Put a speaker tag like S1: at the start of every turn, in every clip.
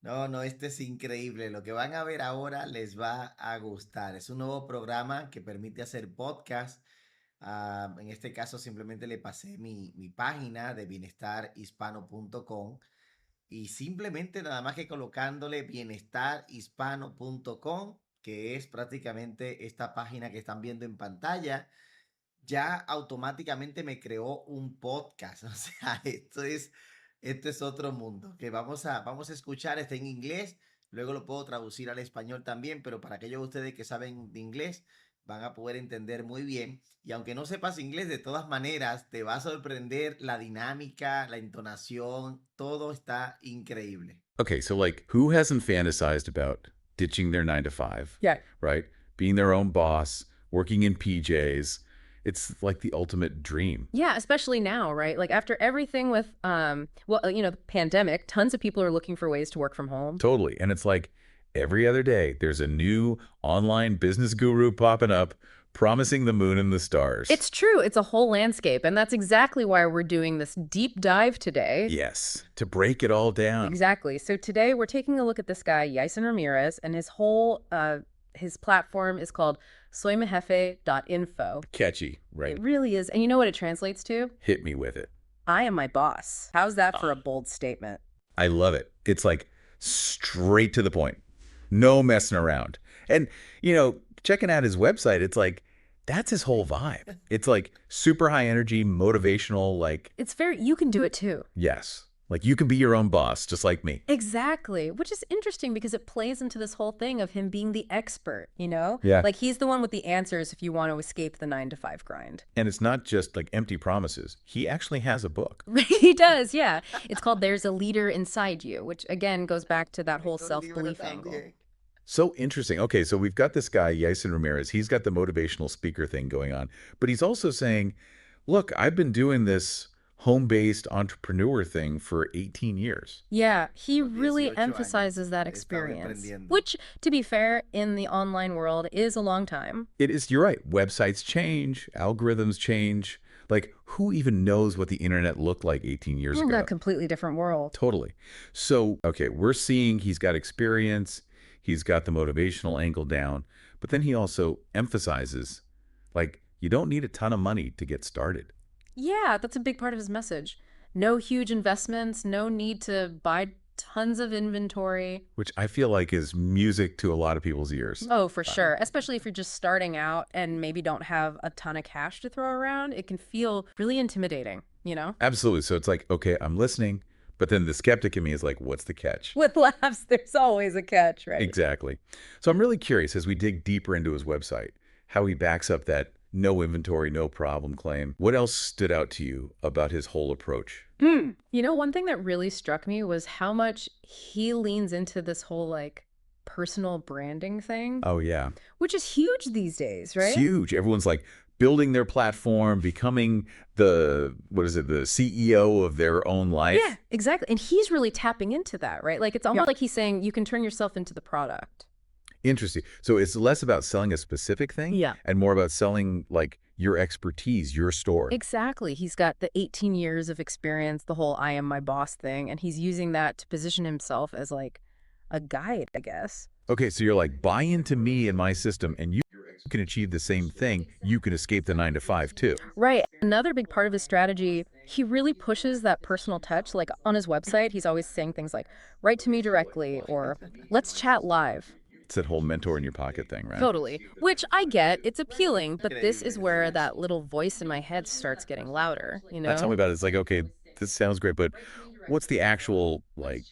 S1: No, no, este es increíble. Lo que van a ver ahora les va a gustar. Es un nuevo programa que permite hacer podcast. En este caso simplemente le pasé mi página de bienestarhispano.com y simplemente nada más que colocándole bienestarhispano.com, que es prácticamente esta página que están viendo en pantalla, ya automáticamente me creó un podcast. O sea, esto es otro mundo que vamos a escuchar. Está en inglés, luego lo puedo traducir al español también, pero para aquellos de ustedes que saben de inglés, van a poder entender muy bien. Y aunque no sepas inglés, de todas maneras, te va a sorprender la dinámica, la entonación, todo está increíble.
S2: Okay, so like who hasn't fantasized about ditching their 9 to 5,
S3: Yeah.
S2: right? Being their own boss, working in PJs. It's like the ultimate dream.
S3: Yeah, especially now, right? Like after everything with the pandemic, tons of people are looking for ways to work from home.
S2: Totally. And it's like every other day, there's a new online business guru popping up promising the moon and the stars.
S3: It's true. It's a whole landscape, and that's exactly why we're doing this deep dive today.
S2: Yes, to break it all down.
S3: Exactly. So today we're taking a look at this guy, Yaisen Ramirez, and his platform is called soymejefe.info.
S2: Catchy, right?
S3: It really is. And you know what it translates to?
S2: Hit me with it.
S3: I am my boss. How's that for a bold statement?
S2: I love it. It's like straight to the point. No messing around. And, checking out his website, it's like, that's his whole vibe. It's like super high energy, motivational, like,
S3: You can do it too.
S2: yes, like you can be your own boss, just like me.
S3: Exactly, which is interesting because it plays into this whole thing of him being the expert, you know?
S2: Yeah.
S3: Like he's the one with the answers if you want to escape the 9 to 5 grind.
S2: And it's not just like empty promises. He actually has a book.
S3: He does, yeah. It's called There's a Leader Inside You, which again goes back to that whole self-belief angle.
S2: So interesting. Okay, so we've got this guy, Yaisen Ramirez. He's got the motivational speaker thing going on, but he's also saying, look, I've been doing this home-based entrepreneur thing for 18 years.
S3: Yeah, he
S1: Por
S3: really
S1: 18
S3: emphasizes that
S1: años he estado
S3: experience,
S1: emprendiendo.
S3: which, to be fair, in the online world is a long time.
S2: It is, you're right. Websites change, algorithms change. Like, who even knows what the internet looked like 18 years
S3: We're in
S2: ago?
S3: a completely different world.
S2: Totally. So, okay, we're seeing he's got experience, he's got the motivational angle down, but then he also emphasizes, like, you don't need a ton of money to get started.
S3: Yeah, that's a big part of his message. No huge investments, no need to buy tons of inventory.
S2: Which I feel like is music to a lot of people's ears.
S3: Oh, for sure. Especially if you're just starting out and maybe don't have a ton of cash to throw around, it can feel really intimidating, you know?
S2: Absolutely. So it's like, okay, I'm listening, but then the skeptic in me is like, what's the catch?
S3: With laughs, there's always a catch, right?
S2: Exactly. So I'm really curious as we dig deeper into his website, how he backs up that no inventory, no problem claim. What else stood out to you about his whole approach?
S3: You know, one thing that really struck me was how much he leans into this whole like personal branding thing,
S2: Oh, yeah.
S3: which is huge these days, right?
S2: It's huge. Everyone's like building their platform, becoming the CEO of their own life.
S3: Yeah, exactly. And he's really tapping into that, right? Like it's almost like he's saying you can turn yourself into the product.
S2: Interesting. So it's less about selling a specific thing
S3: Yeah.
S2: and more about selling like your expertise, your story.
S3: Exactly. He's got the 18 years of experience, the whole I am my boss thing, and he's using that to position himself as like a guide, I guess.
S2: Okay, so you're like, buy into me and my system, and you can achieve the same thing. You can escape the 9 to 5 too.
S3: Right. Another big part of his strategy, he really pushes that personal touch. Like on his website, he's always saying things like, write to me directly or let's chat live.
S2: It's that whole mentor in your pocket thing, right?
S3: Totally. Which I get, it's appealing, but this is where that little voice in my head starts getting louder, you know?
S2: Tell me about it. It's like, okay, this sounds great, but what's the actual like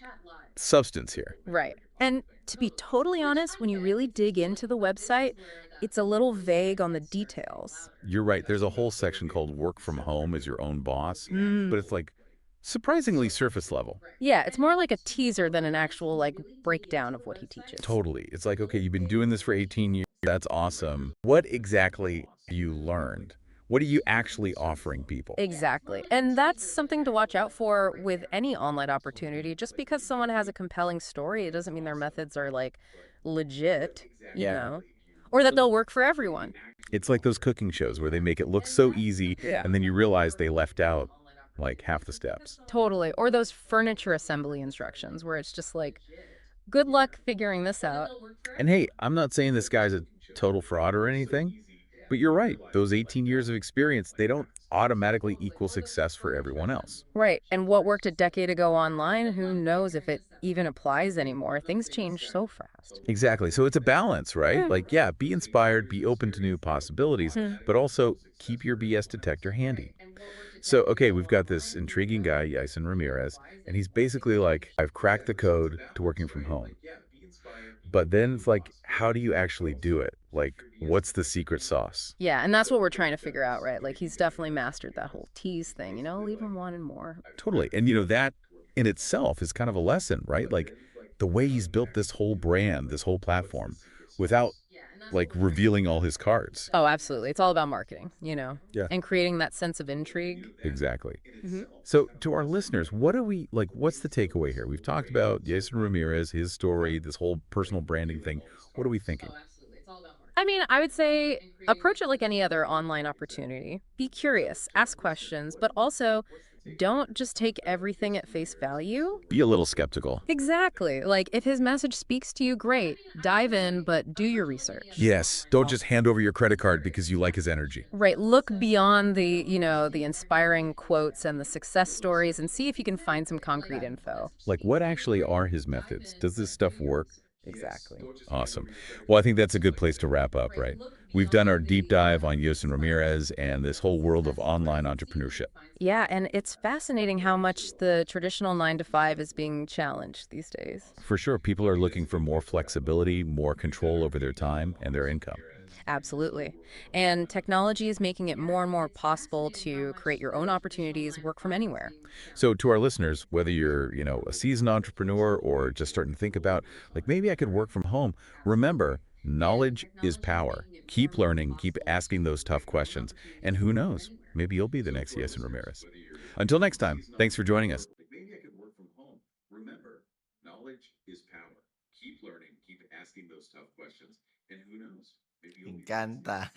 S2: substance here?
S3: Right. And to be totally honest, when you really dig into the website, it's a little vague on the details.
S2: You're right. There's a whole section called work from home as your own boss, but it's like surprisingly surface level.
S3: Yeah, it's more like a teaser than an actual like breakdown of what he teaches.
S2: Totally. It's like, okay, you've been doing this for 18 years. That's awesome. What exactly you learned? What are you actually offering people?
S3: Exactly. And that's something to watch out for with any online opportunity. Just because someone has a compelling story, it doesn't mean their methods are like legit, you know, or that they'll work for everyone.
S2: It's like those cooking shows where they make it look so easy, and then you realize they left out like half the steps.
S3: Totally. Or those furniture assembly instructions where it's just like Good luck figuring this out.
S2: And hey, I'm not saying this guy's a total fraud or anything, but you're right. Those 18 years of experience, they don't automatically equal success for everyone else.
S3: Right. And what worked a decade ago online, who knows if it even applies anymore? Things change so fast.
S2: Exactly. So it's a balance, right?
S3: Hmm.
S2: Like, yeah, be inspired, be open to new possibilities,
S3: Hmm.
S2: but also keep your BS detector handy. So, okay, we've got this intriguing guy, Yaisen Ramirez, and he's basically like, I've cracked the code to working from home. But then it's like, how do you actually do it? Like, what's the secret sauce?
S3: Yeah, and that's what we're trying to figure out, right? Like he's definitely mastered that whole tease thing, leave him wanting more.
S2: Totally. And, that in itself is kind of a lesson, right? Like, the way he's built this whole brand, this whole platform, without, like, revealing all his cards.
S3: Oh, absolutely. It's all about marketing,
S2: Yeah.
S3: and creating that sense of intrigue.
S2: Exactly.
S3: Hmm.
S2: So, to our listeners, what's the takeaway here? We've talked about Jason Ramirez, his story, this whole personal branding thing. What are we thinking?
S3: I mean, I would say approach it like any other online opportunity. Be curious, ask questions, but also don't just take everything at face value.
S2: Be a little skeptical.
S3: Exactly. Like if his message speaks to you, great. Dive in, but do your research.
S2: Yes, don't just hand over your credit card because you like his energy.
S3: Right. Look beyond the inspiring quotes and the success stories and see if you can find some concrete info.
S2: Like, what actually are his methods? Does this stuff work?
S3: Exactly.
S2: Awesome. Well, I think that's a good place to wrap up, right? We've done our deep dive on Yosin Ramirez and this whole world of online entrepreneurship.
S3: Yeah, and it's fascinating how much the traditional 9 to 5 is being challenged these days.
S2: For sure, people are looking for more flexibility, more control over their time and their income.
S3: Absolutely. And technology is making it more and more possible to create your own opportunities, work from anywhere.
S2: So to our listeners, whether you're, a seasoned entrepreneur or just starting to think about, like, maybe I could work from home, remember, knowledge is power. Keep learning, keep asking those tough questions, and who knows, maybe you'll be the next Yasin Ramirez. Until next time, thanks for joining us.
S1: Me encanta.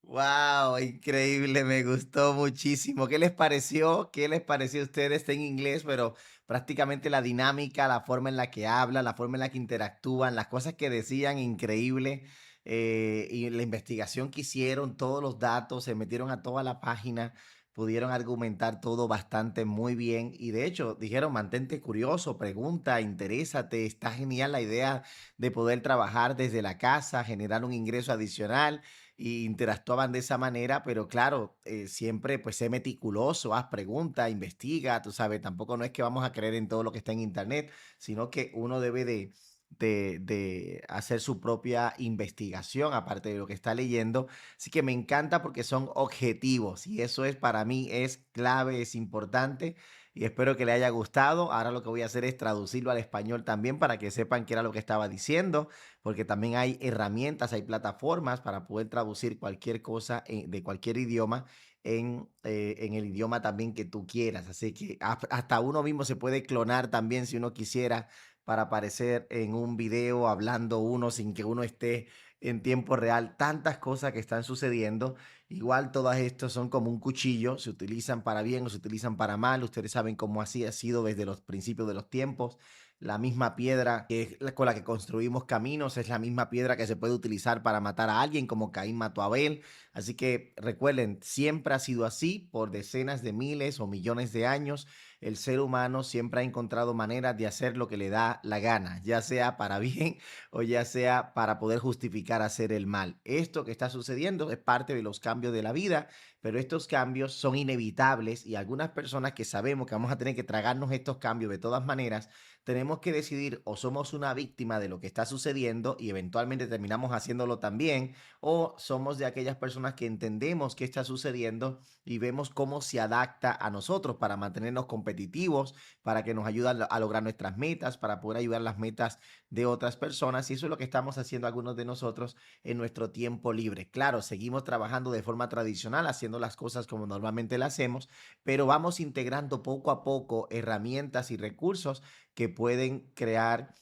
S1: Wow, increíble, me gustó muchísimo. ¿Qué les pareció? ¿Qué les pareció a ustedes? Está en inglés, pero prácticamente la dinámica, la forma en la que hablan, la forma en la que interactúan, las cosas que decían, increíble. Y la investigación que hicieron, todos los datos, se metieron a toda la página, pudieron argumentar todo bastante muy bien. Y de hecho, dijeron, mantente curioso, pregunta, interésate. Está genial la idea de poder trabajar desde la casa, generar un ingreso adicional y interactuaban de esa manera, pero claro, siempre pues sé meticuloso, haz preguntas, investiga, tú sabes, tampoco no es que vamos a creer en todo lo que está en internet, sino que uno debe de hacer su propia investigación aparte de lo que está leyendo. Así que me encanta porque son objetivos y eso es para mí es clave, es importante y espero que le haya gustado. Ahora lo que voy a hacer es traducirlo al español también para que sepan qué era lo que estaba diciendo porque también hay herramientas, hay plataformas para poder traducir cualquier cosa de cualquier idioma en el idioma también que tú quieras. Así que hasta uno mismo se puede clonar también si uno quisiera para aparecer en un video hablando uno sin que uno esté en tiempo real. Tantas cosas que están sucediendo. Igual todas estas son como un cuchillo, se utilizan para bien o se utilizan para mal. Ustedes saben cómo así ha sido desde los principios de los tiempos. La misma piedra que es con la que construimos caminos es la misma piedra que se puede utilizar para matar a alguien, como Caín mató a Abel. Así que recuerden, siempre ha sido así por decenas de miles o millones de años. El ser humano siempre ha encontrado maneras de hacer lo que le da la gana, ya sea para bien o ya sea para poder justificar hacer el mal. Esto que está sucediendo es parte de los cambios de la vida, pero estos cambios son inevitables y algunas personas que sabemos que vamos a tener que tragarnos estos cambios de todas maneras, tenemos que decidir o somos una víctima de lo que está sucediendo y eventualmente terminamos haciéndolo también, o somos de aquellas personas que entendemos qué está sucediendo y vemos cómo se adapta a nosotros para mantenernos competitivos, para que nos ayude a lograr nuestras metas, para poder ayudar las metas de otras personas. Y eso es lo que estamos haciendo algunos de nosotros en nuestro tiempo libre. Claro, seguimos trabajando de forma tradicional, haciendo las cosas como normalmente las hacemos, pero vamos integrando poco a poco herramientas y recursos que pueden crear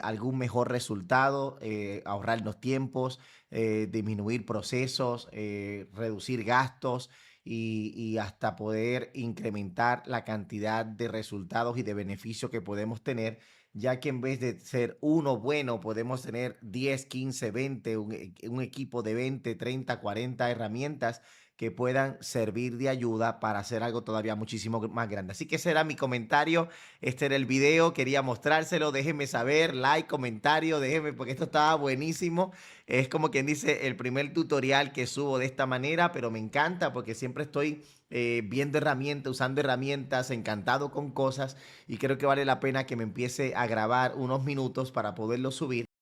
S1: algún mejor resultado, ahorrarnos tiempos, disminuir procesos, reducir gastos y hasta poder incrementar la cantidad de resultados y de beneficios que podemos tener, ya que en vez de ser uno bueno, podemos tener 10, 15, 20, un equipo de 20, 30, 40 herramientas que puedan servir de ayuda para hacer algo todavía muchísimo más grande. Así que ese era mi comentario, este era el video, quería mostrárselo, déjenme saber, like, comentario, déjenme, porque esto estaba buenísimo. Es como quien dice el primer tutorial que subo de esta manera, pero me encanta porque siempre estoy viendo herramientas, usando herramientas, encantado con cosas y creo que vale la pena que me empiece a grabar unos minutos para poderlo subir